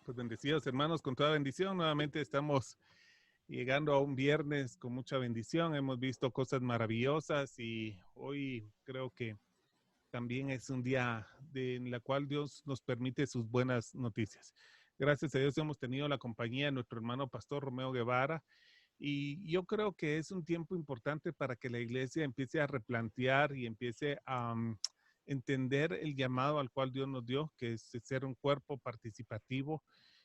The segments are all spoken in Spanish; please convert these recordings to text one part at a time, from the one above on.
Pues bendecidos hermanos, con toda bendición. Nuevamente estamos llegando a un viernes con mucha bendición. Hemos visto cosas maravillosas y hoy creo que también es un día en la cual Dios nos permite sus buenas noticias. Gracias a Dios hemos tenido la compañía de nuestro hermano Pastor Romeo Guevara y yo creo que es un tiempo importante para que la iglesia empiece a replantear y empiece a entender el llamado al cual Dios nos dio, que es ser un cuerpo participativo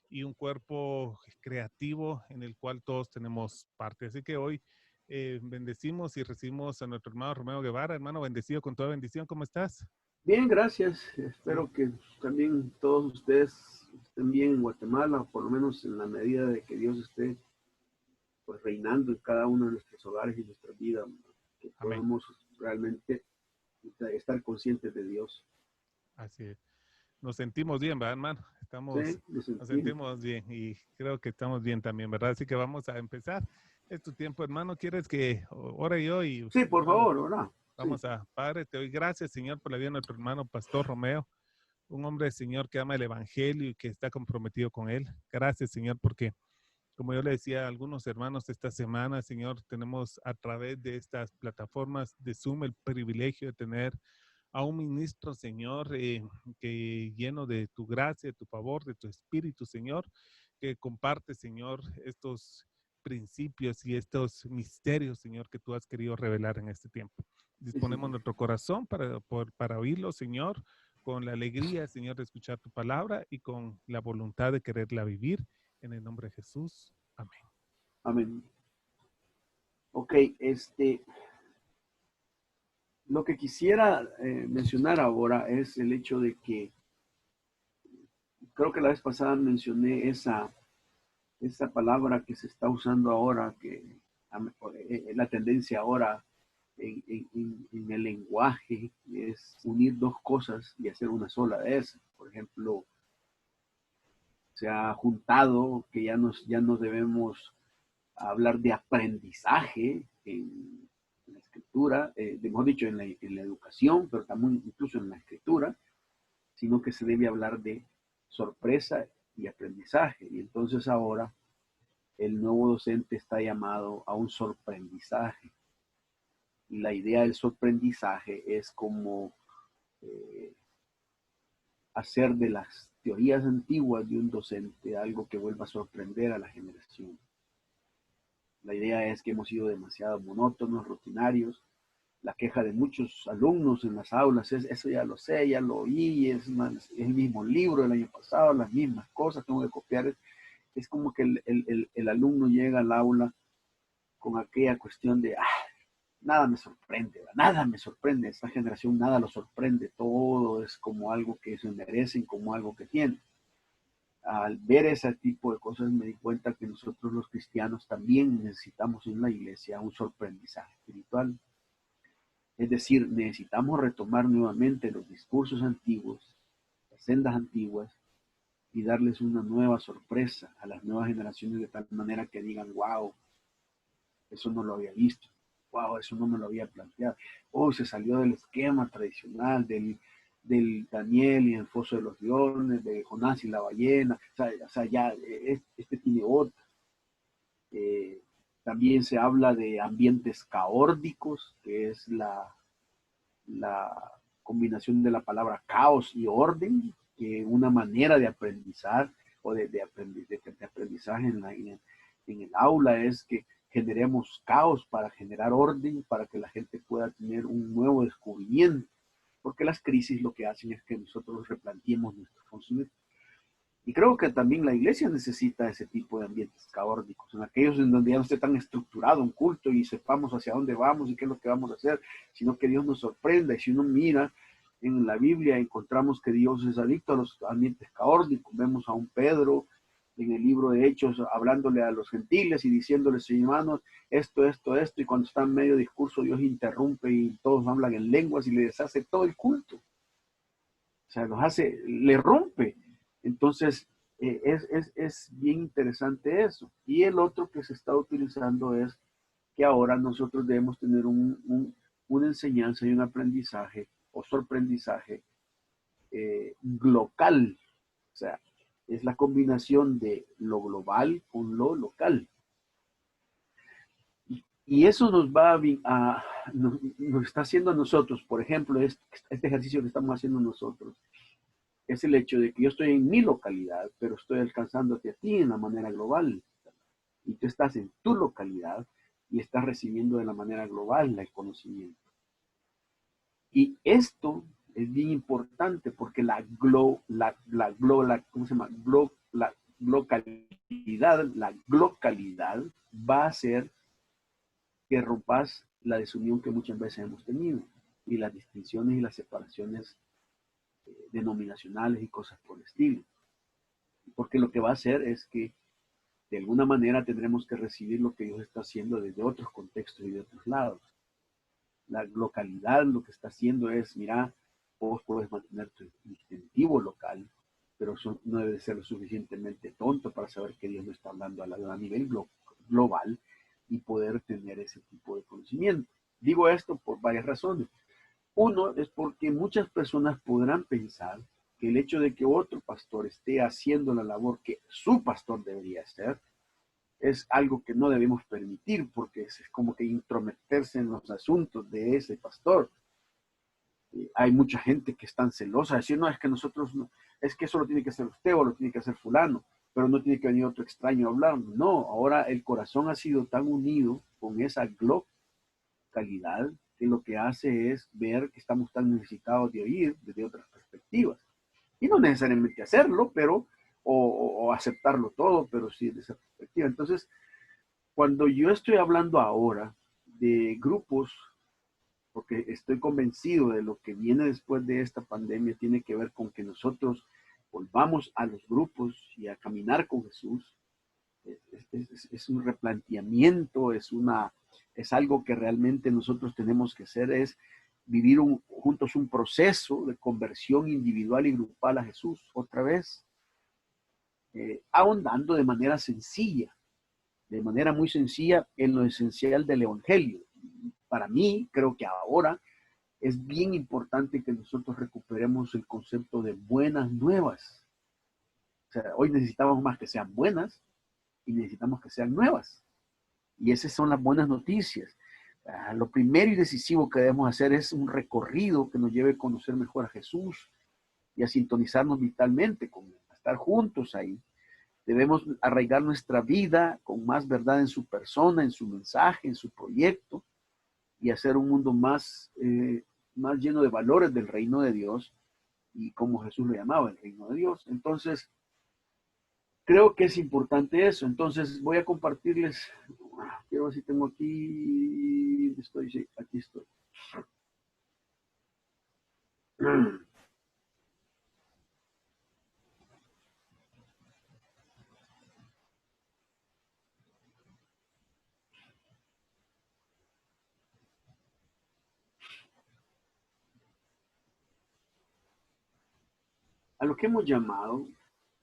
y un cuerpo creativo en el cual todos tenemos parte. Así que hoy bendecimos y recibimos a nuestro hermano Romeo Guevara. Hermano, bendecido con toda bendición. ¿Cómo estás? Bien, gracias. Sí. Espero que también todos ustedes estén bien en Guatemala, por lo menos en la medida de que Dios esté pues reinando en cada uno de nuestros hogares y nuestra vida, que Amén. podamos realmente estar conscientes de Dios. Así es. Nos sentimos bien, ¿verdad, hermano? Sí, lo Nos sentimos. sentimos bien y creo que estamos bien también, ¿verdad? Así que vamos a empezar. Es tu tiempo, hermano. ¿Quieres que ore yo y Sí, por hermano? favor, ¿verdad? Sí, Vamos a, Padre, te doy gracias, Señor, por la vida de nuestro hermano Pastor Romeo, un hombre, Señor, que ama el Evangelio y que está comprometido con él. Gracias, Señor, porque como yo le decía a algunos hermanos esta semana, Señor, tenemos a través de estas plataformas de Zoom el privilegio de tener a un ministro, Señor, que lleno de tu gracia, de tu favor, de tu espíritu, Señor, que comparte, Señor, estos principios y estos misterios, Señor, que tú has querido revelar en este tiempo. sí, Disponemos Señor. nuestro corazón para oírlo, Señor, con la alegría, Señor, de escuchar tu palabra y con la voluntad de quererla vivir. En el nombre de Jesús. Amén. Amén. Ok, lo que quisiera mencionar ahora es el hecho de que creo que la vez pasada mencioné esa palabra que se está usando ahora, que la tendencia ahora en el lenguaje es unir dos cosas y hacer una sola de esas. Por ejemplo, se ha juntado que ya no debemos hablar de aprendizaje en la escritura, mejor dicho, en la educación, pero también incluso en la escritura, sino que se debe hablar de sorpresa y aprendizaje. Y entonces ahora el nuevo docente está llamado a un sorprendizaje. Y la idea del sorprendizaje es como eh, hacer de las teorías antiguas de un docente algo que vuelva a sorprender a la generación. La idea es que hemos sido demasiado monótonos, rutinarios. La queja de muchos alumnos en las aulas es, eso ya lo sé, ya lo oí, es el mismo libro del año pasado, las mismas cosas, tengo que copiar. Es como que el alumno llega al aula con aquella cuestión de, nada me sorprende, nada me sorprende, esta generación nada lo sorprende, todo es como algo que se merecen, como algo que tienen. Al ver ese tipo de cosas me di cuenta que nosotros los cristianos también necesitamos en la iglesia un sorprendizaje espiritual. Es decir, necesitamos retomar nuevamente los discursos antiguos, las sendas antiguas, y darles una nueva sorpresa a las nuevas generaciones de tal manera que digan, wow, eso no lo había visto, wow, eso no me lo había planteado. Oh, se salió del esquema tradicional del Daniel y el foso de los leones, de Jonás y la ballena, o sea ya este tiene otra. Eh, También se habla de ambientes caórdicos, que es la combinación de la palabra caos y orden, que una manera de aprendizar o de aprendizaje en el aula es que generemos caos para generar orden, para que la gente pueda tener un nuevo descubrimiento, porque las crisis lo que hacen es que nosotros replanteemos nuestro funcionamiento. Y creo que también la iglesia necesita ese tipo de ambientes caóticos, en aquellos en donde ya no esté tan estructurado un culto y sepamos hacia dónde vamos y qué es lo que vamos a hacer, sino que Dios nos sorprenda. Y si uno mira en la Biblia, encontramos que Dios es adicto a los ambientes caóticos. Vemos a un Pedro en el libro de Hechos hablándole a los gentiles y diciéndoles, hermanos, esto, y cuando está en medio discurso Dios interrumpe y todos hablan en lenguas y le deshace todo el culto. O sea, los hace, le rompe. Entonces, es bien interesante eso. Y el otro que se está utilizando es que ahora nosotros debemos tener una enseñanza y un aprendizaje o sorprendizaje local. O sea, Es la combinación de lo global con lo local. Y eso nos está haciendo a nosotros, por ejemplo, este ejercicio que estamos haciendo nosotros, es el hecho de que yo estoy en mi localidad, pero estoy alcanzándote a ti en la manera global. Y tú estás en tu localidad y estás recibiendo de la manera global el conocimiento. Y esto es bien importante porque ¿cómo se llama? La localidad va a hacer que rompas la desunión que muchas veces hemos tenido y las distinciones y las separaciones denominacionales y cosas por el estilo. Porque lo que va a hacer es que de alguna manera tendremos que recibir lo que Dios está haciendo desde otros contextos y de otros lados. La localidad lo que está haciendo es, mira, vos puedes mantener tu distintivo local, pero eso no debe ser lo suficientemente tonto para saber que Dios no está hablando a nivel global y poder tener ese tipo de conocimiento. Digo esto por varias razones. Uno es porque muchas personas podrán pensar que el hecho de que otro pastor esté haciendo la labor que su pastor debería hacer es algo que no debemos permitir porque es como que intrometerse en los asuntos de ese pastor. Hay mucha gente que es tan celosa, decir, no, es que nosotros, no, es que eso lo tiene que hacer usted o lo tiene que hacer fulano, pero no tiene que venir otro extraño a hablar. No, ahora el corazón ha sido tan unido con esa calidad que lo que hace es ver que estamos tan necesitados de oír desde otras perspectivas. Y no necesariamente hacerlo, pero, o aceptarlo todo, pero sí desde esa perspectiva. Entonces, cuando yo estoy hablando ahora de grupos, porque estoy convencido de lo que viene después de esta pandemia, tiene que ver con que nosotros volvamos a los grupos y a caminar con Jesús. Es un replanteamiento, es algo que realmente nosotros tenemos que hacer, es vivir juntos un proceso de conversión individual y grupal a Jesús, otra vez, ahondando de manera sencilla, de manera muy sencilla en lo esencial del Evangelio. Para mí, creo que ahora es bien importante que nosotros recuperemos el concepto de buenas nuevas. O sea, hoy necesitamos más que sean buenas y necesitamos que sean nuevas. Y esas son las buenas noticias. Lo primero y decisivo que debemos hacer es un recorrido que nos lleve a conocer mejor a Jesús y a sintonizarnos vitalmente con Él, a estar juntos ahí. Debemos arraigar nuestra vida con más verdad en su persona, en su mensaje, en su proyecto y hacer un mundo más lleno de valores del reino de Dios y como Jesús lo llamaba, el reino de Dios. Entonces, creo que es importante eso. Entonces, voy a compartirles, quiero ver si tengo aquí, sí, aquí estoy. A lo que hemos llamado,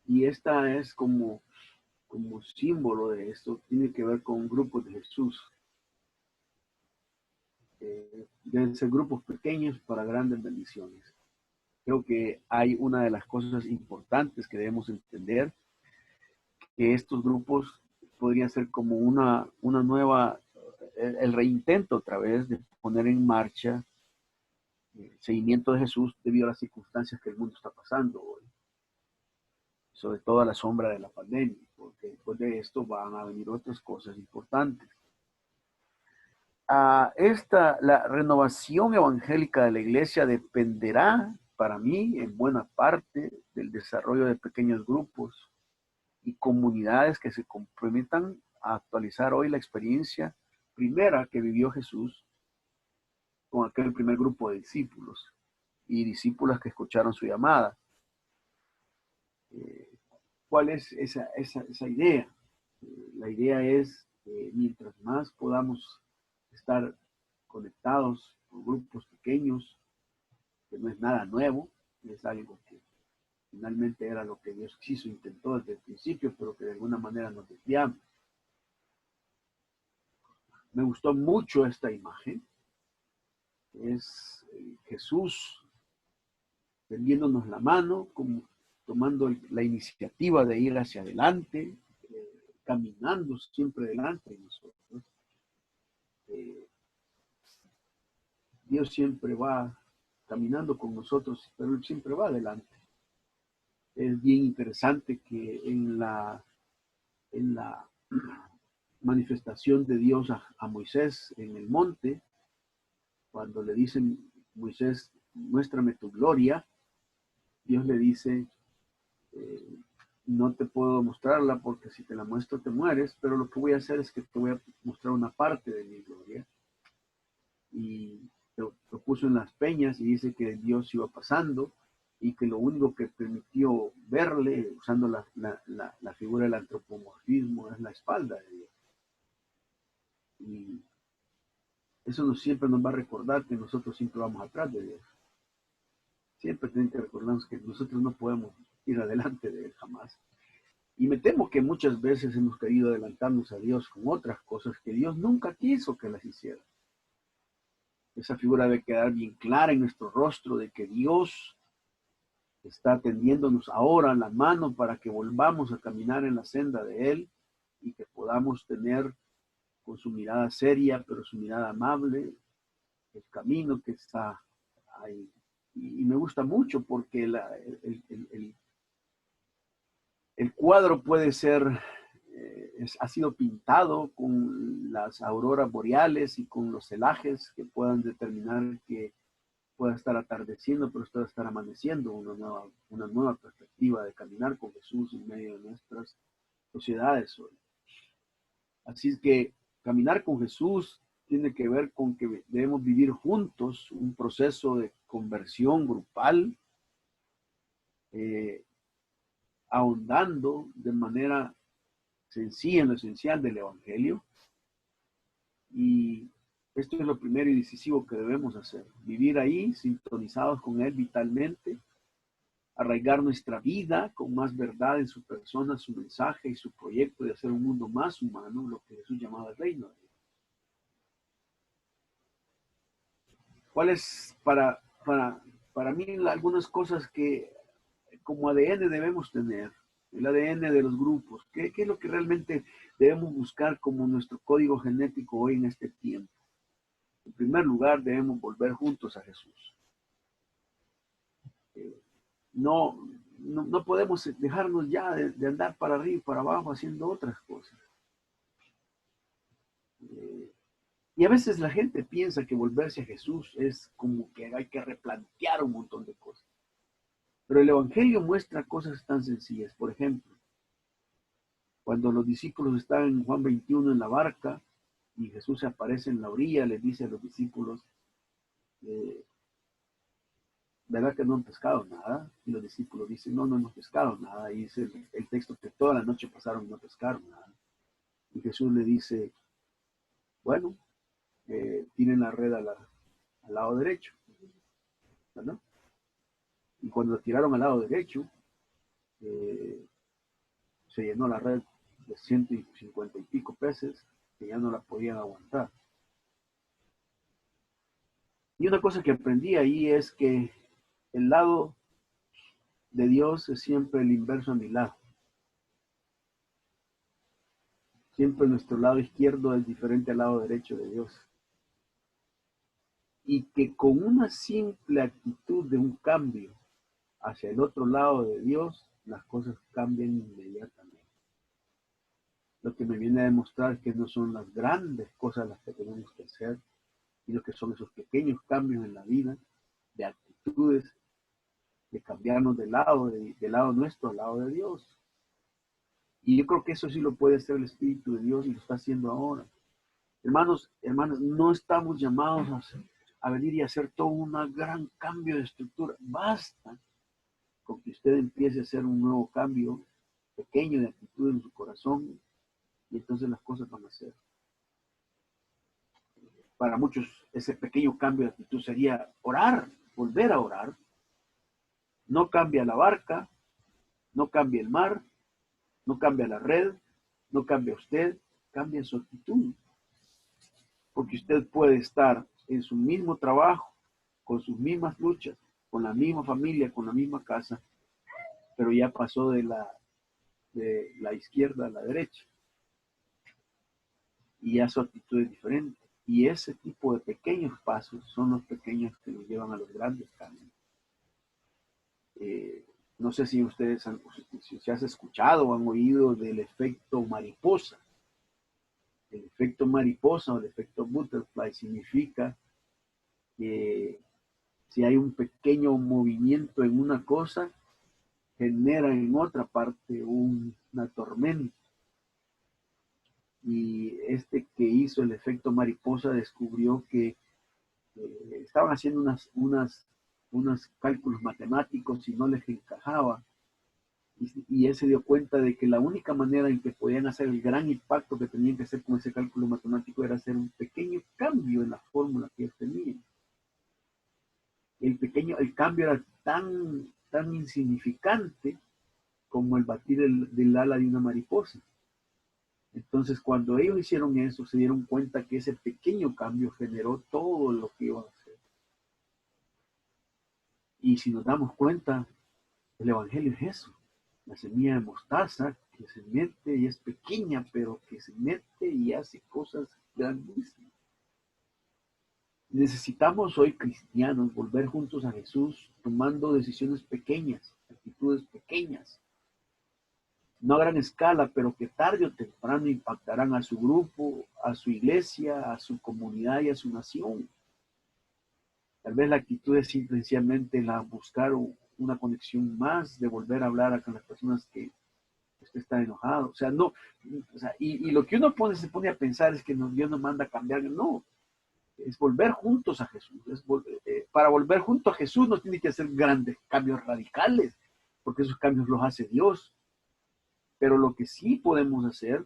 y esta es como símbolo de esto, tiene que ver con grupos de Jesús. Deben ser grupos pequeños para grandes bendiciones. Creo que hay una de las cosas importantes que debemos entender, que estos grupos podrían ser como una nueva, el reintento otra vez de poner en marcha el seguimiento de Jesús debido a las circunstancias que el mundo está pasando hoy, sobre todo a la sombra de la pandemia, porque después de esto van a venir otras cosas importantes. La renovación evangélica de la iglesia dependerá, para mí, en buena parte, del desarrollo de pequeños grupos y comunidades que se comprometan a actualizar hoy la experiencia primera que vivió Jesús con aquel primer grupo de discípulos y discípulas que escucharon su llamada. ¿Cuál es esa idea? La idea es que mientras más podamos estar conectados con grupos pequeños, que no es nada nuevo, es algo que finalmente era lo que Dios quiso, intentó desde el principio, pero que de alguna manera nos desviamos. Me gustó mucho esta imagen. Es Jesús tendiéndonos la mano, como tomando la iniciativa de ir hacia adelante, caminando siempre delante de nosotros. Dios siempre va caminando con nosotros, pero Él siempre va adelante. Es bien interesante que en la manifestación de Dios a Moisés en el monte, cuando le dicen, Moisés, muéstrame tu gloria, Dios le dice, no te puedo mostrarla porque si te la muestro te mueres, pero lo que voy a hacer es que te voy a mostrar una parte de mi gloria. Y lo puso en las peñas y dice que Dios iba pasando y que lo único que permitió verle, usando la figura del antropomorfismo, es la espalda de Dios. Y eso siempre nos va a recordar que nosotros siempre vamos atrás de Dios. Siempre tienen que recordarnos que nosotros no podemos ir adelante de Él jamás. Y me temo que muchas veces hemos querido adelantarnos a Dios con otras cosas que Dios nunca quiso que las hiciera. Esa figura debe quedar bien clara en nuestro rostro de que Dios está tendiéndonos ahora la mano para que volvamos a caminar en la senda de Él y que podamos tener con su mirada seria, pero su mirada amable, el camino que está ahí. Y me gusta mucho porque el cuadro puede ser, ha sido pintado con las auroras boreales y con los celajes que puedan determinar que pueda estar atardeciendo, pero pueda estar amaneciendo, una nueva perspectiva de caminar con Jesús en medio de nuestras sociedades hoy. Así es que caminar con Jesús tiene que ver con que debemos vivir juntos un proceso de conversión grupal, ahondando de manera sencilla en lo esencial del Evangelio. Y esto es lo primero y decisivo que debemos hacer. Vivir ahí, sintonizados con Él vitalmente, arraigar nuestra vida con más verdad en su persona, su mensaje y su proyecto de hacer un mundo más humano, lo que Jesús llamaba el reino de Dios. ¿Cuáles para mí algunas cosas que como ADN debemos tener? El ADN de los grupos. ¿Qué es lo que realmente debemos buscar como nuestro código genético hoy en este tiempo? En primer lugar, debemos volver juntos a Jesús. No podemos dejarnos ya de andar para arriba y para abajo haciendo otras cosas. Y a veces la gente piensa que volverse a Jesús es como que hay que replantear un montón de cosas. Pero el Evangelio muestra cosas tan sencillas. Por ejemplo, cuando los discípulos están en Juan 21 en la barca y Jesús se aparece en la orilla, les dice a los discípulos, ¿verdad que no han pescado nada? Y los discípulos dicen, no hemos pescado nada. Y dice el texto que toda la noche pasaron y no pescaron nada. Y Jesús le dice, bueno, tienen la red al lado derecho, ¿verdad? Y cuando la tiraron al lado derecho, se llenó la red de 150 y pico peces que ya no la podían aguantar. Y una cosa que aprendí ahí es que el lado de Dios es siempre el inverso a mi lado. Siempre nuestro lado izquierdo es diferente al lado derecho de Dios. Y que con una simple actitud de un cambio hacia el otro lado de Dios, las cosas cambian inmediatamente. Lo que me viene a demostrar que no son las grandes cosas las que tenemos que hacer, sino que son esos pequeños cambios en la vida, de actitudes, de cambiarnos del lado nuestro al lado de Dios. Y yo creo que eso sí lo puede hacer el Espíritu de Dios y lo está haciendo ahora. Hermanos, hermanas, no estamos llamados a venir y hacer todo un gran cambio de estructura. Basta con que usted empiece a hacer un nuevo cambio pequeño de actitud en su corazón y entonces las cosas van a ser. Para muchos ese pequeño cambio de actitud sería orar, volver a orar. No cambia la barca, no cambia el mar, no cambia la red, no cambia usted, cambia su actitud. Porque usted puede estar en su mismo trabajo, con sus mismas luchas, con la misma familia, con la misma casa, pero ya pasó de la izquierda a la derecha. Y ya su actitud es diferente. Y ese tipo de pequeños pasos son los pequeños que nos llevan a los grandes cambios. No sé si ustedes si se has escuchado o han oído del efecto mariposa. El efecto mariposa o el efecto butterfly significa que si hay un pequeño movimiento en una cosa, genera en otra parte una tormenta. Y este que hizo el efecto mariposa descubrió que estaban haciendo unos cálculos matemáticos y no les encajaba. Y él se dio cuenta de que la única manera en que podían hacer el gran impacto que tenían que hacer con ese cálculo matemático era hacer un pequeño cambio en la fórmula que ellos tenían. El cambio era tan insignificante como el batir del ala de una mariposa. Entonces, cuando ellos hicieron eso, se dieron cuenta que ese pequeño cambio generó todo lo que iban a hacer. Y si nos damos cuenta, el Evangelio es eso. La semilla de mostaza que se mete y es pequeña, pero que se mete y hace cosas grandísimas. Necesitamos hoy, cristianos, volver juntos a Jesús, tomando decisiones pequeñas, actitudes pequeñas, no a gran escala, pero que tarde o temprano impactarán a su grupo, a su iglesia, a su comunidad y a su nación. Tal vez la actitud es simplemente la buscar una conexión más, de volver a hablar con las personas que usted está enojado. O sea, no, o sea, y lo que uno se pone a pensar es que Dios nos manda a cambiar. No, es volver juntos a Jesús. Para volver juntos a Jesús no tiene que hacer grandes cambios radicales, porque esos cambios los hace Dios. Pero lo que sí podemos hacer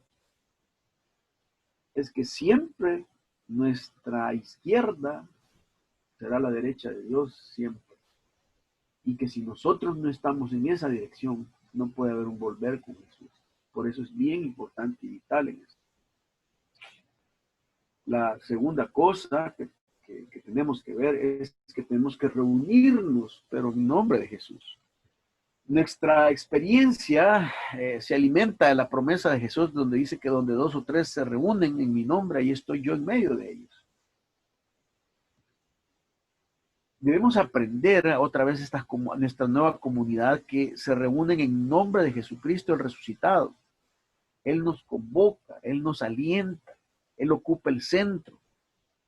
es que siempre nuestra izquierda será la derecha de Dios, siempre. Y que si nosotros no estamos en esa dirección, no puede haber un volver con Jesús. Por eso es bien importante y vital en esto. La segunda cosa que tenemos que ver es que tenemos que reunirnos, pero en nombre de Jesús. Nuestra experiencia se alimenta de la promesa de Jesús, donde dice que donde 2 o 3 se reúnen en mi nombre, ahí estoy yo en medio de ellos. Debemos aprender otra vez nuestra nueva comunidad que se reúnen en nombre de Jesucristo el resucitado. Él nos convoca, Él nos alienta, Él ocupa el centro.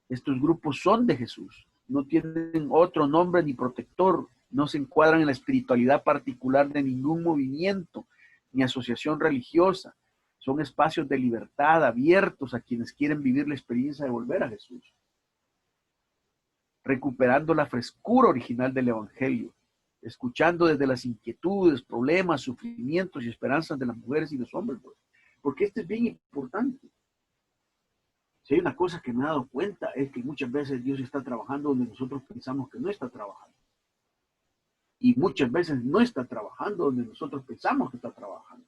Estos grupos son de Jesús, no tienen otro nombre ni protector, no se encuadran en la espiritualidad particular de ningún movimiento ni asociación religiosa. Son espacios de libertad abiertos a quienes quieren vivir la experiencia de volver a Jesús, recuperando la frescura original del Evangelio, escuchando desde las inquietudes, problemas, sufrimientos y esperanzas de las mujeres y los hombres, porque esto es bien importante. Si hay una cosa que me he dado cuenta es que muchas veces Dios está trabajando donde nosotros pensamos que no está trabajando. Y muchas veces no está trabajando donde nosotros pensamos que está trabajando.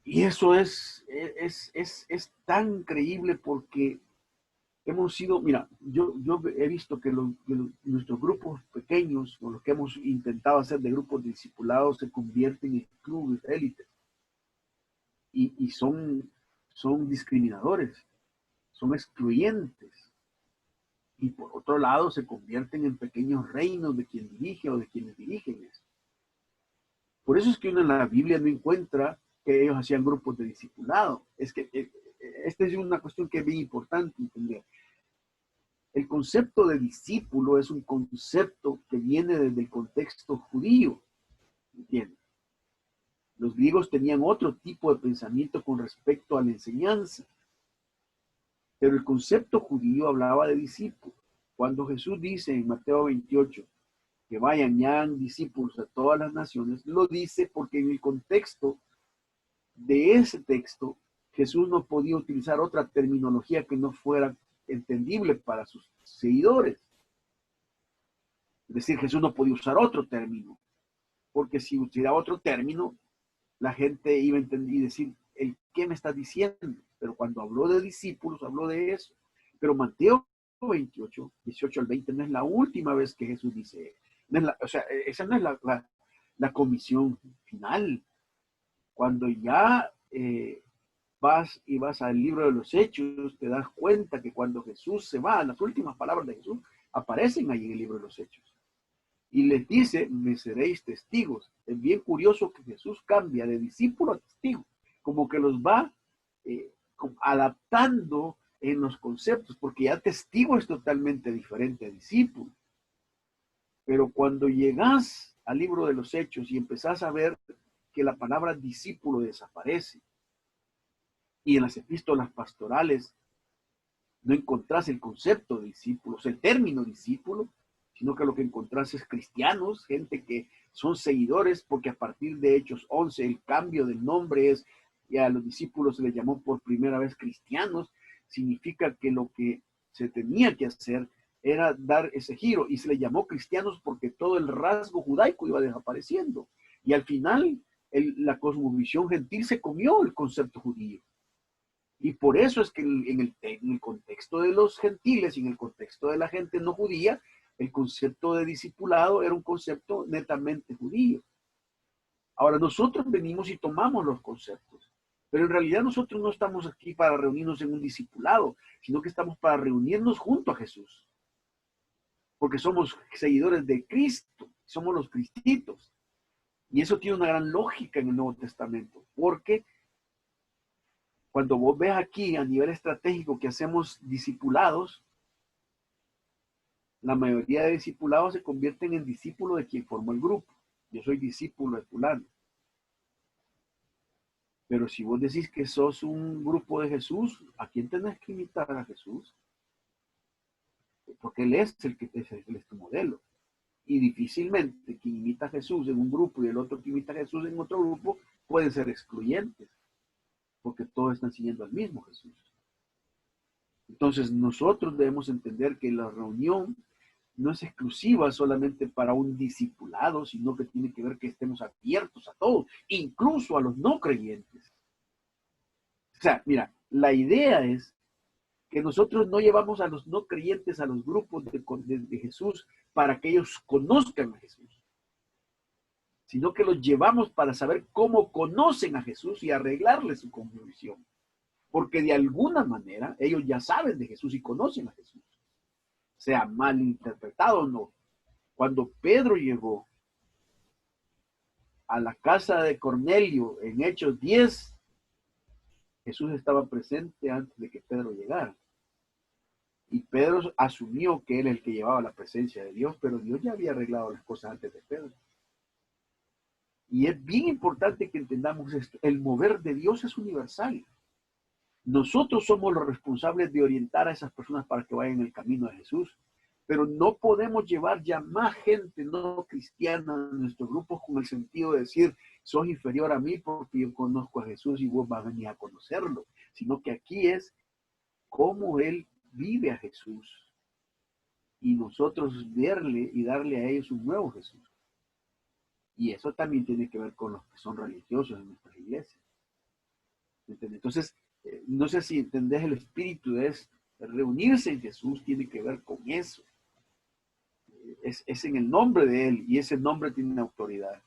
Y eso es tan increíble porque hemos sido, mira, yo he visto que nuestros grupos pequeños, o lo que hemos intentado hacer de grupos de discipulados, se convierten en clubes élites. Y son discriminadores, son excluyentes. Y por otro lado se convierten en pequeños reinos de quien dirige o de quienes dirigen eso. Por eso es que uno en la Biblia no encuentra que ellos hacían grupos de discipulado. Es que esta es una cuestión que es bien importante entender. El concepto de discípulo es un concepto que viene desde el contexto judío. ¿Entiendes? Los griegos tenían otro tipo de pensamiento con respecto a la enseñanza. Pero el concepto judío hablaba de discípulos. Cuando Jesús dice en Mateo 28 que vayan y hagan discípulos a todas las naciones, lo dice porque en el contexto de ese texto, Jesús no podía utilizar otra terminología que no fuera entendible para sus seguidores. Es decir, Jesús no podía usar otro término, porque si usara otro término, la gente iba a entender y decir, ¿qué me estás diciendo? Pero cuando habló de discípulos, habló de eso. Pero Mateo 28, 18 al 20, no es la última vez que Jesús dice O sea, esa no es la comisión final. Cuando ya vas al libro de los Hechos, te das cuenta que cuando Jesús se va, las últimas palabras de Jesús aparecen ahí en el libro de los Hechos. Y les dice, me seréis testigos. Es bien curioso que Jesús cambia de discípulo a testigo, como que los va adaptando en los conceptos, porque ya testigo es totalmente diferente a discípulo. Pero cuando llegas al libro de los Hechos y empezás a ver que la palabra discípulo desaparece, y en las epístolas pastorales no encontrás el concepto de discípulos, el término discípulo, sino que lo que encontrás es cristianos, gente que son seguidores, porque a partir de Hechos 11 el cambio del nombre es, y a los discípulos se les llamó por primera vez cristianos, significa que lo que se tenía que hacer era dar ese giro, y se le llamó cristianos porque todo el rasgo judaico iba desapareciendo, y al final la cosmovisión gentil se comió el concepto judío. Y por eso es que en el contexto de los gentiles y en el contexto de la gente no judía, el concepto de discipulado era un concepto netamente judío. Ahora nosotros venimos y tomamos los conceptos, pero en realidad nosotros no estamos aquí para reunirnos en un discipulado, sino que estamos para reunirnos junto a Jesús. Porque somos seguidores de Cristo, somos los cristitos. Y eso tiene una gran lógica en el Nuevo Testamento, porque cuando vos ves aquí a nivel estratégico que hacemos discipulados, la mayoría de discipulados se convierten en discípulos de quien formó el grupo. Yo soy discípulo de fulano. Pero si vos decís que sos un grupo de Jesús, ¿a quién tenés que imitar a Jesús? Porque Él es Él es tu modelo. Y difícilmente quien imita a Jesús en un grupo y el otro que imita a Jesús en otro grupo pueden ser excluyentes, porque todos están siguiendo al mismo Jesús. Entonces nosotros debemos entender que la reunión no es exclusiva solamente para un discipulado, sino que tiene que ver que estemos abiertos a todos, incluso a los no creyentes. O sea, mira, la idea es que nosotros no llevamos a los no creyentes a los grupos de Jesús para que ellos conozcan a Jesús, sino que los llevamos para saber cómo conocen a Jesús y arreglarle su conversión. Porque de alguna manera ellos ya saben de Jesús y conocen a Jesús. Sea mal interpretado o no. Cuando Pedro llegó a la casa de Cornelio en Hechos 10, Jesús estaba presente antes de que Pedro llegara. Y Pedro asumió que él es el que llevaba la presencia de Dios, pero Dios ya había arreglado las cosas antes de Pedro. Y es bien importante que entendamos esto. El mover de Dios es universal. Nosotros somos los responsables de orientar a esas personas para que vayan en el camino de Jesús. Pero no podemos llevar ya más gente no cristiana a nuestros grupos con el sentido de decir, sos inferior a mí porque yo conozco a Jesús y vos vas a venir a conocerlo. Sino que aquí es cómo Él vive a Jesús. Y nosotros verle y darle a ellos un nuevo Jesús. Y eso también tiene que ver con los que son religiosos en nuestras iglesias. Entonces, no sé si entendés el espíritu de esto. Reunirse en Jesús tiene que ver con eso. Es en el nombre de Él y ese nombre tiene autoridad.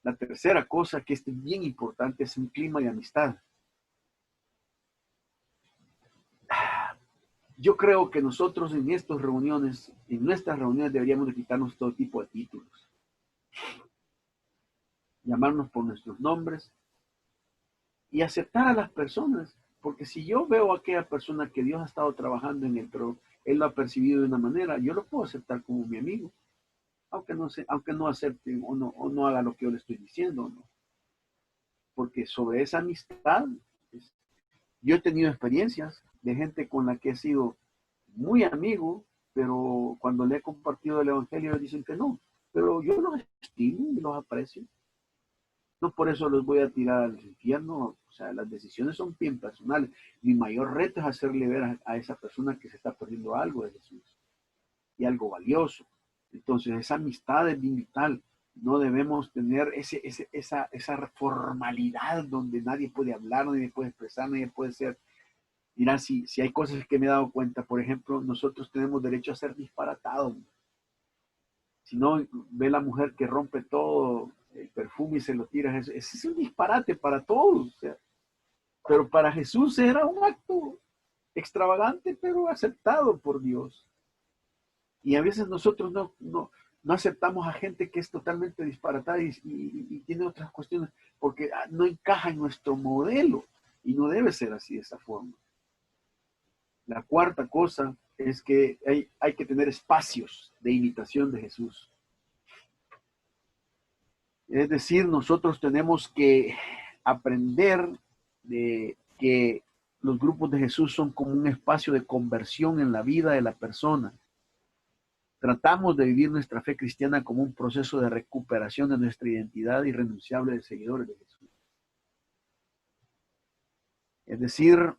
La tercera cosa que es bien importante es un clima de amistad. Yo creo que nosotros en nuestras reuniones deberíamos de quitarnos todo tipo de títulos. Llamarnos por nuestros nombres y aceptar a las personas. Porque si yo veo a aquella persona que Dios ha estado trabajando en él, pero Él lo ha percibido de una manera, yo lo puedo aceptar como mi amigo. Aunque no acepte o no haga lo que yo le estoy diciendo, ¿no? Porque sobre esa amistad, yo he tenido experiencias de gente con la que he sido muy amigo, pero cuando le he compartido el evangelio dicen que no, pero yo los estimo y los aprecio. No por eso los voy a tirar al infierno, o sea, las decisiones son bien personales. Mi mayor reto es hacerle ver a esa persona que se está perdiendo algo de Jesús y algo valioso. Entonces, esa amistad es bien vital. No debemos tener esa formalidad donde nadie puede hablar, nadie puede expresar, nadie puede ser. Mira, si hay cosas que me he dado cuenta, por ejemplo, nosotros tenemos derecho a ser disparatados. Si no, ve la mujer que rompe todo el perfume y se lo tira. Ese es un disparate para todos. O sea, pero para Jesús era un acto extravagante, pero aceptado por Dios. Y a veces nosotros no aceptamos a gente que es totalmente disparatada y tiene otras cuestiones porque no encaja en nuestro modelo y no debe ser así de esa forma. La cuarta cosa es que hay que tener espacios de imitación de Jesús. Es decir, nosotros tenemos que aprender de que los grupos de Jesús son como un espacio de conversión en la vida de la persona. Tratamos de vivir nuestra fe cristiana como un proceso de recuperación de nuestra identidad irrenunciable de seguidores de Jesús. Es decir,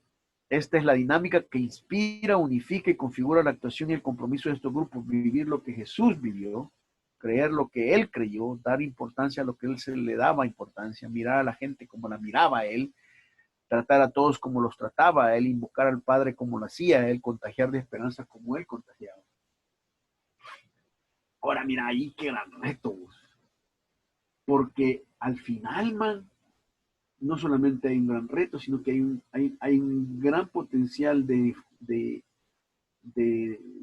esta es la dinámica que inspira, unifica y configura la actuación y el compromiso de estos grupos. Vivir lo que Jesús vivió, creer lo que Él creyó, dar importancia a lo que Él se le daba importancia, mirar a la gente como la miraba a Él, tratar a todos como los trataba a Él, invocar al Padre como lo hacía a Él, contagiar de esperanza como Él contagiaba. Ahora mira, ahí qué gran reto, porque al final, man, no solamente hay un gran reto, sino que hay un gran potencial de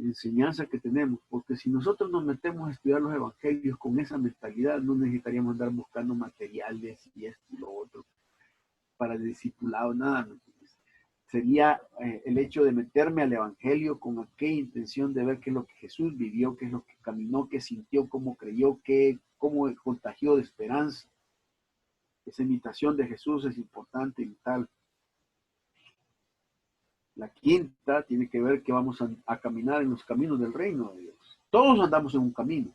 enseñanza que tenemos, porque si nosotros nos metemos a estudiar los evangelios con esa mentalidad, no necesitaríamos andar buscando materiales y esto y lo otro para el discipulado, nada. Sería el hecho de meterme al evangelio con aquella intención de ver qué es lo que Jesús vivió, qué es lo que caminó, qué sintió, cómo creyó, cómo contagió de esperanza. Esa imitación de Jesús es importante y vital. La quinta tiene que ver que vamos a caminar en los caminos del reino de Dios. Todos andamos en un camino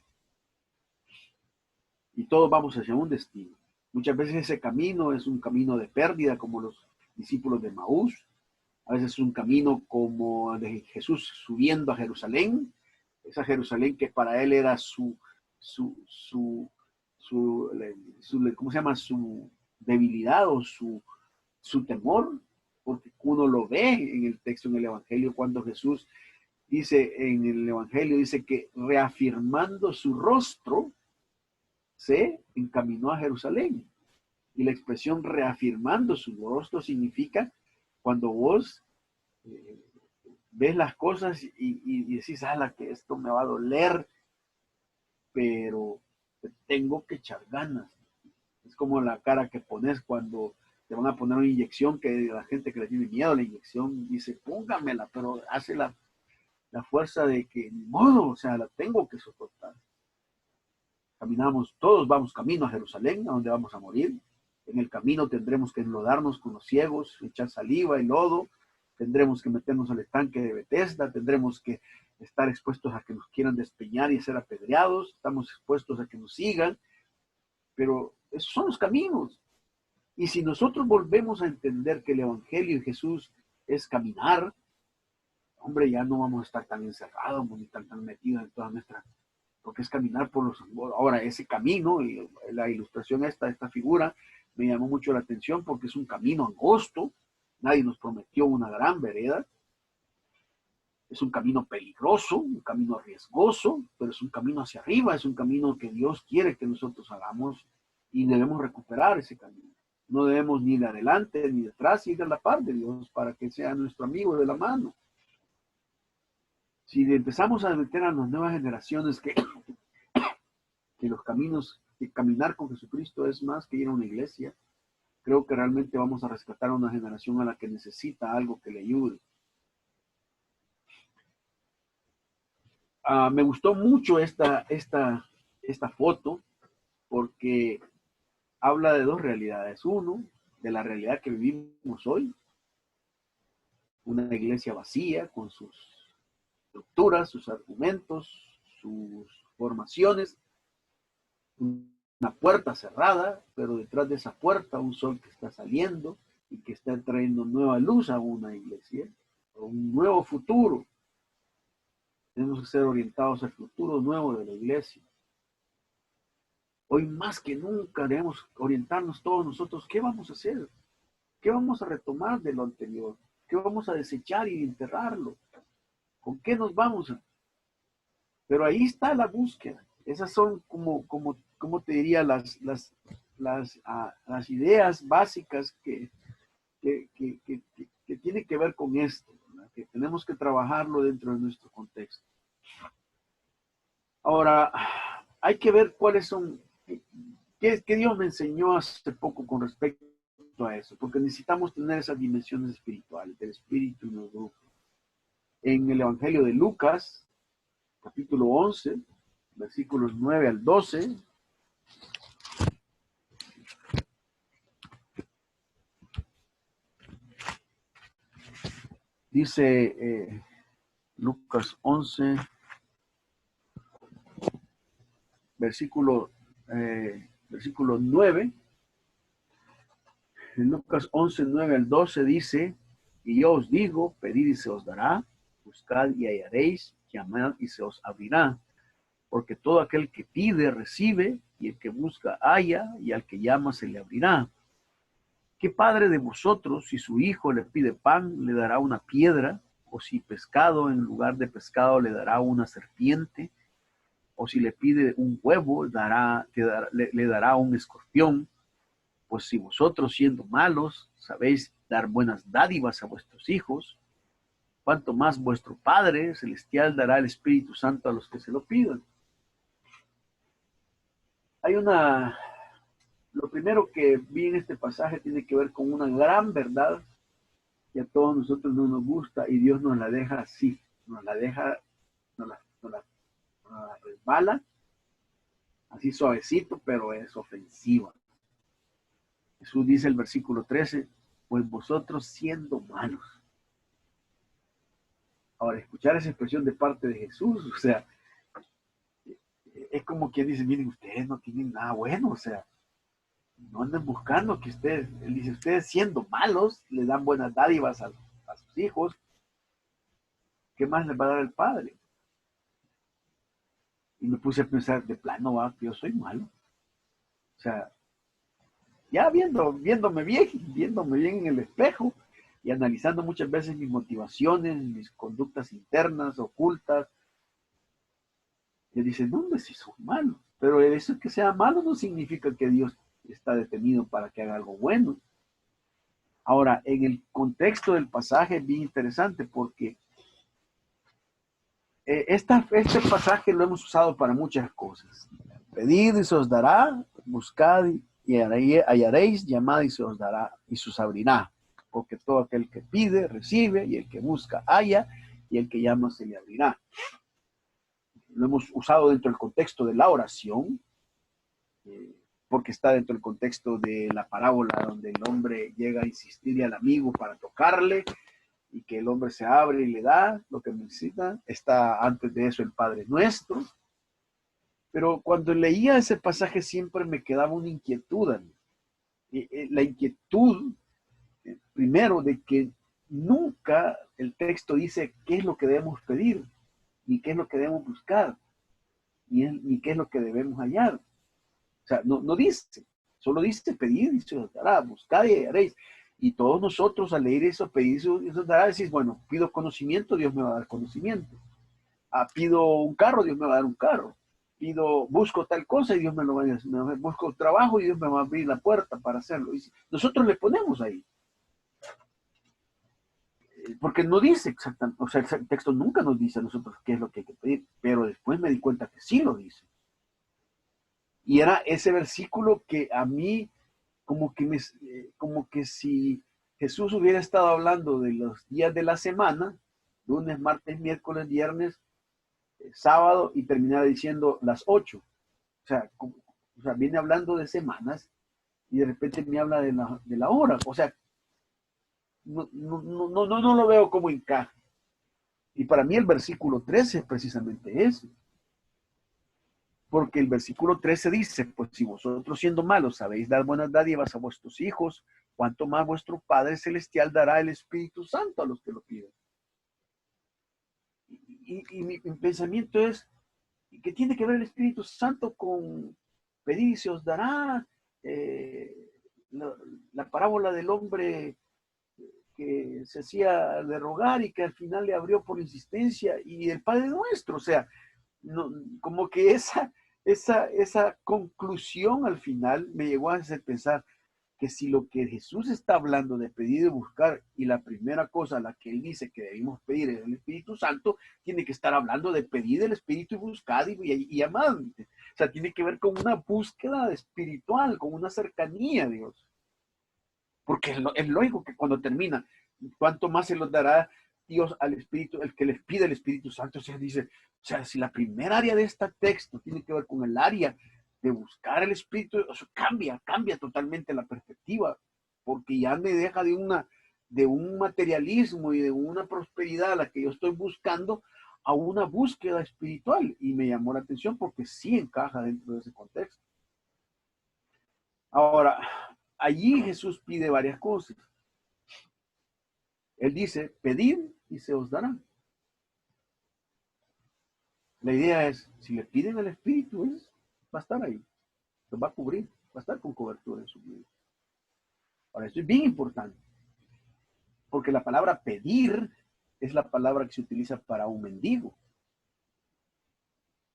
y todos vamos hacia un destino. Muchas veces ese camino es un camino de pérdida, como los discípulos de Maús. A veces es un camino como de Jesús subiendo a Jerusalén, esa Jerusalén que para él era ¿cómo se llama? Su debilidad o su temor, porque uno lo ve en el texto, en el Evangelio, cuando Jesús dice, en el Evangelio, dice que reafirmando su rostro, se encaminó a Jerusalén. Y la expresión reafirmando su rostro significa cuando vos ves las cosas y decís, que esto me va a doler, pero tengo que echar ganas. Es como la cara que pones cuando te van a poner una inyección, que la gente que le tiene miedo a la inyección dice, póngamela, pero hace la fuerza de que, ni modo, o sea, la tengo que soportar. Caminamos, todos vamos camino a Jerusalén, a donde vamos a morir. En el camino tendremos que enlodarnos con los ciegos, echar saliva y lodo, tendremos que meternos al estanque de Betesda, tendremos que estar expuestos a que nos quieran despeñar y ser apedreados, estamos expuestos a que nos sigan, pero esos son los caminos. Y si nosotros volvemos a entender que el Evangelio y Jesús es caminar, hombre, ya no vamos a estar tan encerrados ni tan metidos en toda nuestra, porque es caminar por los... Ahora, ese camino, y la ilustración esta figura, me llamó mucho la atención porque es un camino angosto, nadie nos prometió una gran vereda, es un camino peligroso, un camino riesgoso, pero es un camino hacia arriba, es un camino que Dios quiere que nosotros hagamos y debemos recuperar ese camino. No debemos ni de adelante ni detrás, ir a la par de Dios para que sea nuestro amigo de la mano. Si empezamos a meter a las nuevas generaciones que los caminos, que caminar con Jesucristo es más que ir a una iglesia, creo que realmente vamos a rescatar a una generación a la que necesita algo que le ayude. Me gustó mucho esta foto porque habla de dos realidades. Uno, de la realidad que vivimos hoy, una iglesia vacía con sus estructuras, sus argumentos, sus formaciones, una puerta cerrada, pero detrás de esa puerta un sol que está saliendo y que está trayendo nueva luz a una iglesia, a un nuevo futuro. Tenemos que ser orientados al futuro nuevo de la iglesia. Hoy más que nunca debemos orientarnos todos nosotros. ¿Qué vamos a hacer? ¿Qué vamos a retomar de lo anterior? ¿Qué vamos a desechar y enterrarlo? ¿Con qué nos vamos a...? Pero ahí está la búsqueda. Esas son como te diría, las ideas básicas que tiene que ver con esto, ¿verdad? Que tenemos que trabajarlo dentro de nuestro contexto. Ahora, hay que ver cuáles son, qué Dios me enseñó hace poco con respecto a eso, porque necesitamos tener esas dimensiones espirituales, del espíritu en los grupos. En el Evangelio de Lucas, capítulo 11, versículos 9 al 12, dice Lucas 11, versículo 9. En Lucas 11, 9 al 12 dice, y yo os digo, pedid y se os dará, buscad y hallaréis, llamad y se os abrirá. Porque todo aquel que pide, recibe, y el que busca, halla, y al que llama, se le abrirá. ¿Qué padre de vosotros, si su hijo le pide pan, le dará una piedra? ¿O si pescado, en lugar de pescado, le dará una serpiente? ¿O si le pide un huevo, le dará un escorpión? Pues si vosotros, siendo malos, sabéis dar buenas dádivas a vuestros hijos, cuánto más vuestro Padre Celestial dará el Espíritu Santo a los que se lo pidan. Lo primero que vi en este pasaje tiene que ver con una gran verdad que a todos nosotros no nos gusta y Dios nos la deja así, nos la resbala, así suavecito, pero es ofensiva. Jesús dice el versículo 13, pues vosotros siendo malos. Ahora, escuchar esa expresión de parte de Jesús, o sea, es como quien dice, miren, ustedes no tienen nada bueno, o sea, no anden buscando que él dice, ustedes siendo malos, le dan buenas dádivas a sus hijos, ¿qué más les va a dar el Padre? Y me puse a pensar, de plano, yo soy malo. O sea, ya viéndome bien en el espejo y analizando muchas veces mis motivaciones, mis conductas internas, ocultas, y dicen, no, hombre, si soy malo. Pero eso que sea malo no significa que Dios está detenido para que haga algo bueno. Ahora, en el contexto del pasaje es bien interesante porque este pasaje lo hemos usado para muchas cosas. Pedid y se os dará, buscad y hallaréis, llamad y se os dará y se os abrirá. Porque todo aquel que pide, recibe, y el que busca, halla, y el que llama, se le abrirá. Lo hemos usado dentro del contexto de la oración, porque está dentro del contexto de la parábola donde el hombre llega a insistirle al amigo para tocarle, y que el hombre se abre y le da lo que necesita. Está antes de eso el Padre Nuestro. Pero cuando leía ese pasaje siempre me quedaba una inquietud. La inquietud, primero, de que nunca el texto dice qué es lo que debemos pedir, ni qué es lo que debemos buscar, ni qué es lo que debemos hallar. O sea, no dice, solo dice pedir y se os dará, buscad y hallaréis. Y todos nosotros al leer eso, pedir y se os dará, decís, bueno, pido conocimiento, Dios me va a dar conocimiento. Pido un carro, Dios me va a dar un carro. Busco tal cosa y Dios me lo va a dar. Busco trabajo y Dios me va a abrir la puerta para hacerlo. Y nosotros le ponemos ahí. Porque no dice exactamente, o sea, el texto nunca nos dice a nosotros qué es lo que hay que pedir, pero después me di cuenta que sí lo dice. Y era ese versículo que a mí, como que si Jesús hubiera estado hablando de los días de la semana, lunes, martes, miércoles, viernes, sábado, y terminara diciendo las 8. O sea, viene hablando de semanas y de repente me habla de la hora. O sea, no lo veo como encaja. Y para mí el versículo 13 es precisamente eso. Porque el versículo 13 dice, pues si vosotros siendo malos sabéis dar buenas dádivas a vuestros hijos, cuánto más vuestro Padre Celestial dará el Espíritu Santo a los que lo piden. Y mi pensamiento es, ¿qué tiene que ver el Espíritu Santo con pedir y se os dará? La parábola del hombre que se hacía de rogar y que al final le abrió por insistencia, y el Padre Nuestro, o sea, no, como que esa conclusión al final me llegó a hacer pensar que si lo que Jesús está hablando de pedir y buscar, y la primera cosa a la que él dice que debemos pedir es el Espíritu Santo, tiene que estar hablando de pedir el Espíritu y buscar y amar. O sea, tiene que ver con una búsqueda espiritual, con una cercanía a Dios. Porque es lógico que cuando termina, cuánto más se los dará Dios al Espíritu, el que les pide el Espíritu Santo. O sea, dice, o sea, si la primera área de este texto tiene que ver con el área de buscar el Espíritu, o sea, cambia totalmente la perspectiva, porque ya me deja de un materialismo y de una prosperidad a la que yo estoy buscando a una búsqueda espiritual. Y me llamó la atención porque sí encaja dentro de ese contexto. Ahora, allí Jesús pide varias cosas. Él dice, pedid y se os dará. La idea es, si le piden al Espíritu, va a estar ahí, lo va a cubrir, va a estar con cobertura en su vida. Ahora, esto es bien importante, porque la palabra pedir es la palabra que se utiliza para un mendigo. O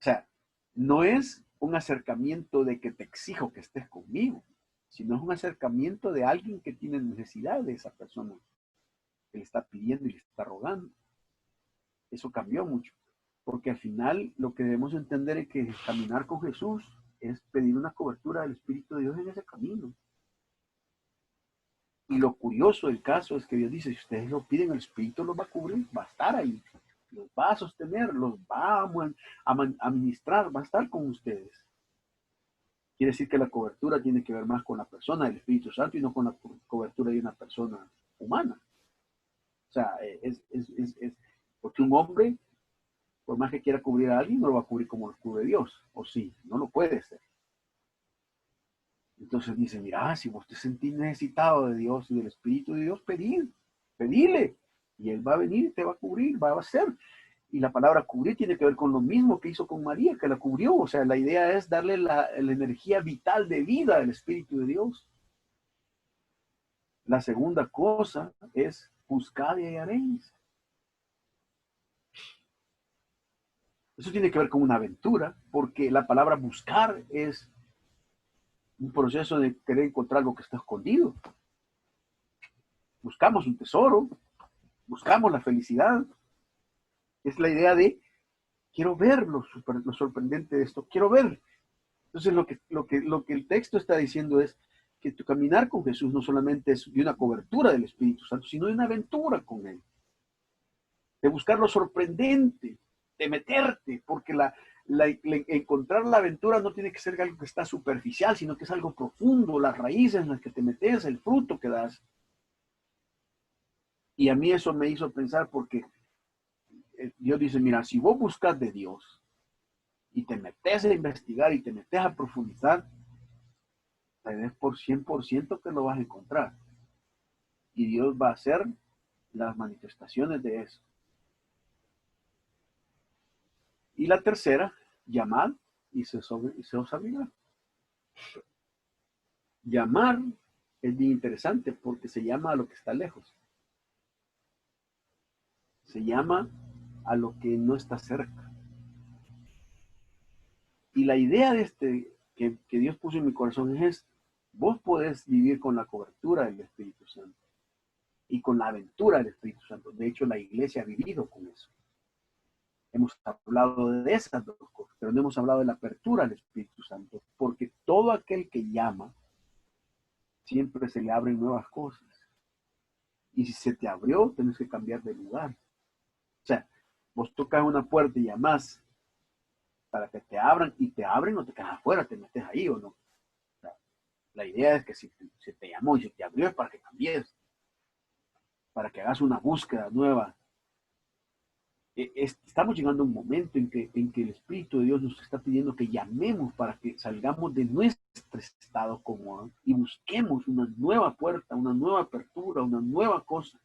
sea, no es un acercamiento de que te exijo que estés conmigo, sino es un acercamiento de alguien que tiene necesidad de esa persona, que le está pidiendo y le está rogando. Eso cambió mucho, porque al final lo que debemos entender es que caminar con Jesús es pedir una cobertura del Espíritu de Dios en ese camino. Y lo curioso del caso es que Dios dice, si ustedes lo piden, el Espíritu los va a cubrir, va a estar ahí, los va a sostener, los va a ministrar, va a estar con ustedes. Quiere decir que la cobertura tiene que ver más con la persona del Espíritu Santo y no con la cobertura de una persona humana. O sea, porque un hombre, por más que quiera cubrir a alguien, no lo va a cubrir como lo cubre Dios. O sí, no lo puede ser. Entonces dice, mira, si vos te sentís necesitado de Dios y del Espíritu de Dios, pedile. Y Él va a venir, te va a cubrir, va a hacer. Y la palabra cubrir tiene que ver con lo mismo que hizo con María, que la cubrió. O sea, la idea es darle la energía vital de vida al Espíritu de Dios. La segunda cosa es buscad y hallaréis. Eso tiene que ver con una aventura, porque la palabra buscar es un proceso de querer encontrar algo que está escondido. Buscamos un tesoro, buscamos la felicidad. Es la idea de quiero ver lo sorprendente de esto, quiero ver. Entonces lo que el texto está diciendo es que tu caminar con Jesús no solamente es de una cobertura del Espíritu Santo, sino de una aventura con Él. De buscar lo sorprendente, de meterte, porque encontrar la aventura no tiene que ser algo que está superficial, sino que es algo profundo, las raíces en las que te metes, el fruto que das. Y a mí eso me hizo pensar porque Dios dice, mira, si vos buscas de Dios y te metes a investigar y te metes a profundizar, tenés por 100% que lo vas a encontrar. Y Dios va a hacer las manifestaciones de eso. Y la tercera, llamad y se os abrirá. Llamar es bien interesante porque se llama a lo que está lejos. Se llama a lo que no está cerca. Y la idea de que Dios puso en mi corazón es, vos podés vivir con la cobertura del Espíritu Santo y con la aventura del Espíritu Santo. De hecho, la iglesia ha vivido con eso. Hemos hablado de esas dos cosas, pero no hemos hablado de la apertura al Espíritu Santo, porque todo aquel que llama, siempre se le abren nuevas cosas. Y si se te abrió, tienes que cambiar de lugar. O sea, vos tocas una puerta y llamás para que te abran y te abren o te quedas afuera, te metes ahí o no. O sea, la idea es que si te llamó y si te abrió es para que cambies, para que hagas una búsqueda nueva. Estamos llegando a un momento en que el Espíritu de Dios nos está pidiendo que llamemos para que salgamos de nuestro estado cómodo y busquemos una nueva puerta, una nueva apertura, una nueva cosa.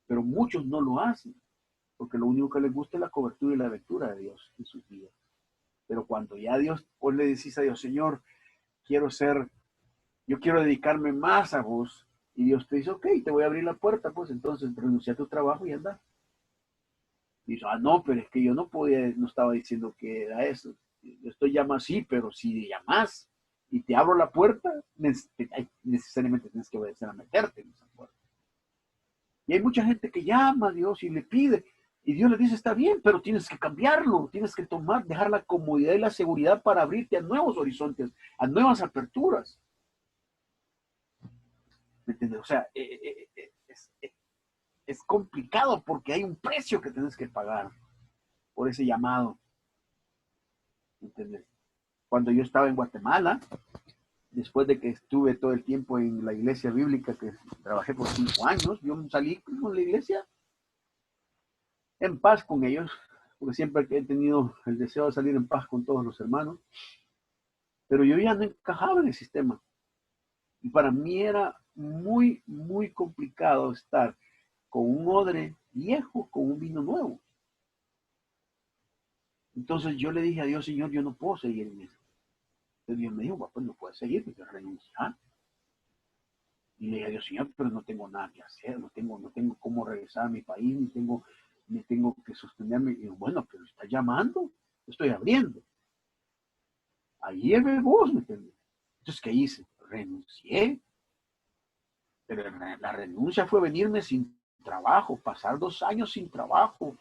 Pero muchos no lo hacen, porque lo único que les gusta es la cobertura y la aventura de Dios en sus vidas. Pero cuando ya Dios, vos le decís a Dios, Señor, yo quiero dedicarme más a vos, y Dios te dice, ok, te voy a abrir la puerta, pues entonces renuncia a tu trabajo y anda. Y dice, no, pero es que yo no podía, no estaba diciendo que era eso. yo estoy llamado así, pero si llamas y te abro la puerta, necesariamente tienes que obedecer a meterte en esa puerta. Y hay mucha gente que llama a Dios y le pide, y Dios le dice, está bien, pero tienes que cambiarlo, tienes que dejar la comodidad y la seguridad para abrirte a nuevos horizontes, a nuevas aperturas. ¿Me entiendes? O sea, es complicado porque hay un precio que tienes que pagar por ese llamado. ¿Me entiendes? Cuando yo estaba en Guatemala, después de que estuve todo el tiempo en la iglesia bíblica, que trabajé por 5 años, yo salí con la iglesia en paz con ellos, porque siempre he tenido el deseo de salir en paz con todos los hermanos, pero yo ya no encajaba en el sistema. Y para mí era muy, muy complicado estar con un odre viejo, con un vino nuevo. Entonces yo le dije a Dios, Señor, yo no puedo seguir en eso. Entonces Dios me dijo, pues no puedes seguir, porque renunciar. Y le dije a Dios, Señor, pero no tengo nada que hacer, no tengo cómo regresar a mi país, ni tengo que sostenerme. Y digo, bueno, pero está llamando, estoy abriendo. Ahí es vos, ¿me entiendes? Entonces, ¿qué hice? Renuncié. Pero la renuncia fue venirme sin trabajo, pasar 2 años sin trabajo,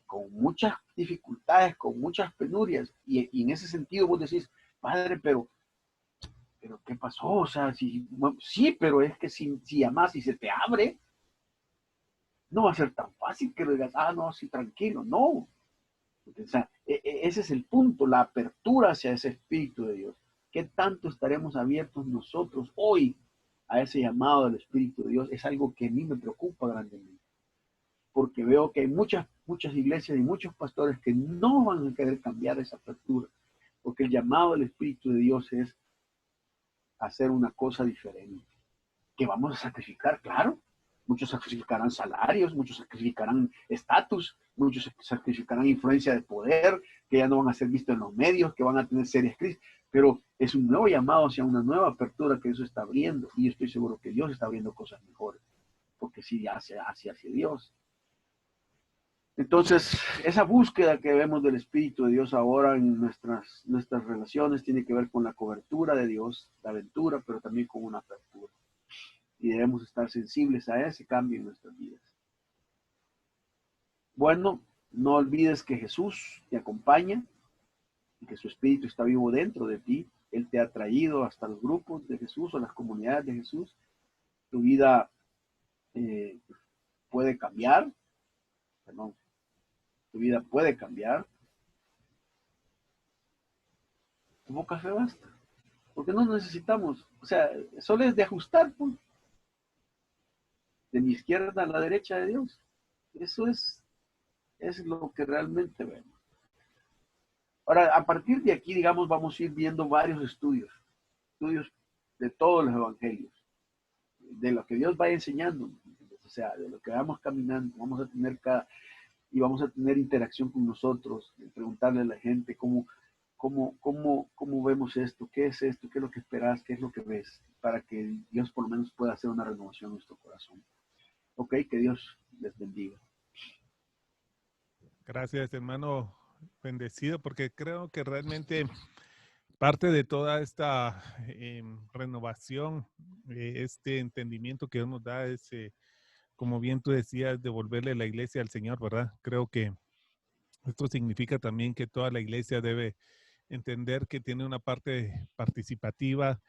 con muchas dificultades, con muchas penurias. Y en ese sentido vos decís, padre, pero ¿qué pasó? O sea, sí, pero es que si llamas y se te abre, no va a ser tan fácil que lo digas, no, sí, tranquilo, no. O sea, ese es el punto, la apertura hacia ese Espíritu de Dios. ¿Qué tanto estaremos abiertos nosotros hoy a ese llamado del Espíritu de Dios? Es algo que a mí me preocupa grandemente, porque veo que hay muchas iglesias y muchos pastores que no van a querer cambiar esa apertura, porque el llamado del Espíritu de Dios es hacer una cosa diferente, que vamos a sacrificar, claro. Muchos sacrificarán salarios, muchos sacrificarán estatus, muchos sacrificarán influencia de poder, que ya no van a ser vistos en los medios, que van a tener serias crisis, pero es un nuevo llamado hacia una nueva apertura que eso está abriendo, y yo estoy seguro que Dios está abriendo cosas mejores, porque sí hacia Dios. Entonces, esa búsqueda que vemos del Espíritu de Dios ahora en nuestras relaciones tiene que ver con la cobertura de Dios, la aventura, pero también con una apertura. Y debemos estar sensibles a ese cambio en nuestras vidas. Bueno, no olvides que Jesús te acompaña y que su Espíritu está vivo dentro de ti. Él te ha traído hasta los grupos de Jesús o las comunidades de Jesús. Tu vida puede cambiar. Perdón, tu vida puede cambiar. Tu boca fe basta. Porque no necesitamos, o sea, solo es de ajustar, pues, de mi izquierda a la derecha de Dios. Eso es lo que realmente vemos. Ahora, a partir de aquí, digamos, vamos a ir viendo varios estudios de todos los evangelios, de lo que Dios va enseñando, o sea, de lo que vamos caminando, vamos a tener interacción con nosotros, preguntarle a la gente cómo vemos esto, qué es esto, qué es lo que esperas, qué es lo que ves, para que Dios por lo menos pueda hacer una renovación en nuestro corazón. Ok, que Dios les bendiga. Gracias, hermano, bendecido, porque creo que realmente parte de toda esta renovación, este entendimiento que Dios nos da es, como bien tú decías, devolverle la iglesia al Señor, ¿verdad? Creo que esto significa también que toda la iglesia debe entender que tiene una parte participativa,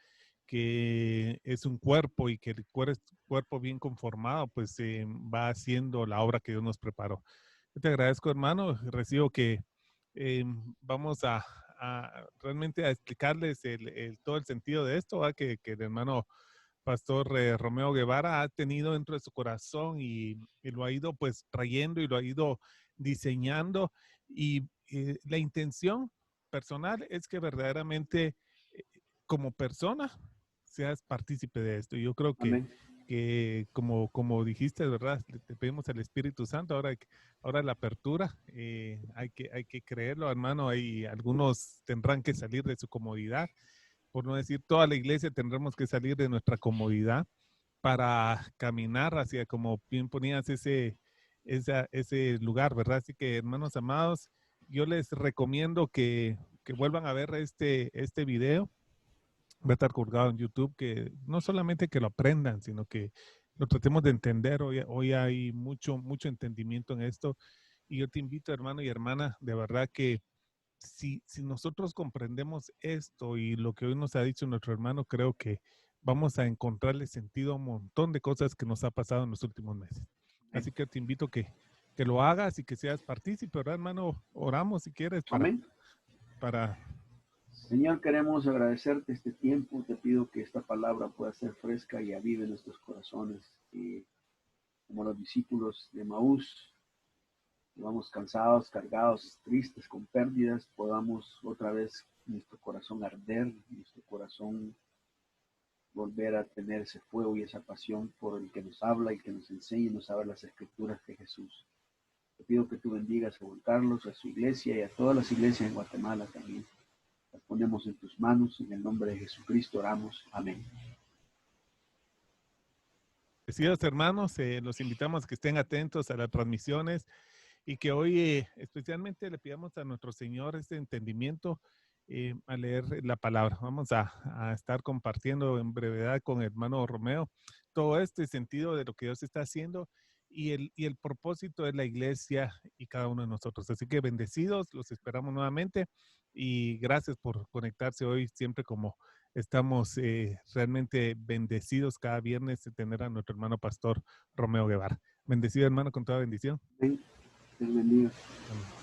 que es un cuerpo y que el cuerpo bien conformado, pues va haciendo la obra que Dios nos preparó. Yo te agradezco, hermano. Recibo que vamos a realmente a explicarles todo el sentido de esto, que el hermano Pastor Romeo Guevara ha tenido dentro de su corazón y lo ha ido pues trayendo y lo ha ido diseñando. Y la intención personal es que verdaderamente como persona seas partícipe de esto. Yo creo que, Amén. como dijiste, ¿verdad? Te pedimos al Espíritu Santo, ahora la apertura, hay que creerlo, hermano. Hay algunos tendrán que salir de su comodidad, por no decir toda la iglesia tendremos que salir de nuestra comodidad para caminar hacia, como bien ponías, ese lugar, ¿verdad? Así que, hermanos amados, yo les recomiendo que que vuelvan a ver este video. Va a estar colgado en YouTube, que no solamente que lo aprendan, sino que lo tratemos de entender. Hoy hay mucho entendimiento en esto. Y yo te invito, hermano y hermana, de verdad que si nosotros comprendemos esto y lo que hoy nos ha dicho nuestro hermano, creo que vamos a encontrarle sentido a un montón de cosas que nos ha pasado en los últimos meses. Así que te invito que lo hagas y que seas partícipe, ¿verdad, hermano? Oramos si quieres Amén. para... Señor, queremos agradecerte este tiempo. Te pido que esta palabra pueda ser fresca y avive nuestros corazones. Y como los discípulos de Maús, vamos cansados, cargados, tristes, con pérdidas, podamos otra vez nuestro corazón arder, nuestro corazón volver a tener ese fuego y esa pasión por el que nos habla y que nos enseña y nos habla las escrituras de Jesús. Te pido que tú bendigas a Juan Carlos, a su iglesia y a todas las iglesias en Guatemala también. Las ponemos en tus manos, en el nombre de Jesucristo oramos. Amén. Bendecidos hermanos, los invitamos a que estén atentos a las transmisiones y que hoy especialmente le pidamos a nuestro Señor este entendimiento a leer la palabra. Vamos a estar compartiendo en brevedad con el hermano Romeo todo este sentido de lo que Dios está haciendo y el propósito de la iglesia y cada uno de nosotros. Así que bendecidos, los esperamos nuevamente y gracias por conectarse hoy siempre como estamos realmente bendecidos cada viernes de tener a nuestro hermano pastor Romeo Guevara. Bendecido hermano con toda bendición. Amén. Dios bendiga. Amén.